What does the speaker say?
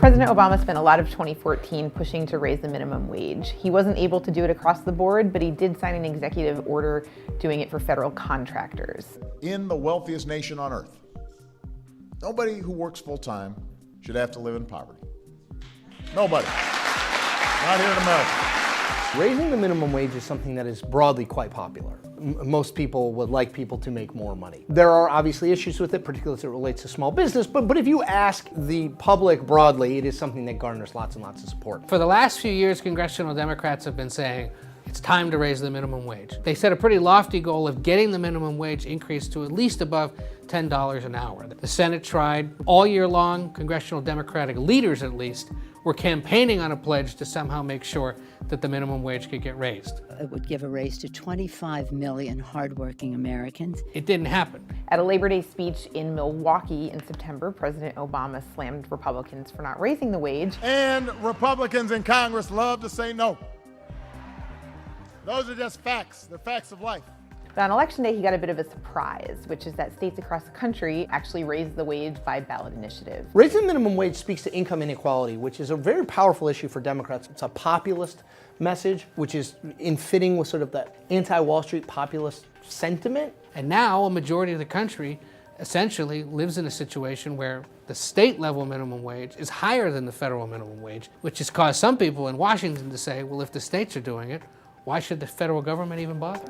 President Obama spent a lot of 2014 pushing to raise the minimum wage. He wasn't able to do it across the board, but he did sign an executive order doing it for federal contractors. In the wealthiest nation on earth, nobody who works full-time should have to live in poverty. Nobody. Not here in America. Raising the minimum wage is something that is broadly quite popular. Most people would like people to make more money. There are obviously issues with it, particularly as it relates to small business, but if you ask the public broadly, it is something that garners lots and lots of support. For the last few years, congressional Democrats have been saying, it's time to raise the minimum wage. They set a pretty lofty goal of getting the minimum wage increased to at least above $10 an hour. The Senate tried all year long. Congressional Democratic leaders, at least, were campaigning on a pledge to somehow make sure that the minimum wage could get raised. It would give a raise to 25 million hardworking Americans. It didn't happen. At a Labor Day speech in Milwaukee in September, President Obama slammed Republicans for not raising the wage. And Republicans in Congress love to say no. Those are just facts. They're facts of life. But on Election Day, he got a bit of a surprise, which is that states across the country actually raised the wage by ballot initiative. Raising the minimum wage speaks to income inequality, which is a very powerful issue for Democrats. It's a populist message, which is in fitting with sort of the anti-Wall Street populist sentiment. And now a majority of the country essentially lives in a situation where the state level minimum wage is higher than the federal minimum wage, which has caused some people in Washington to say, well, if the states are doing it, why should the federal government even bother?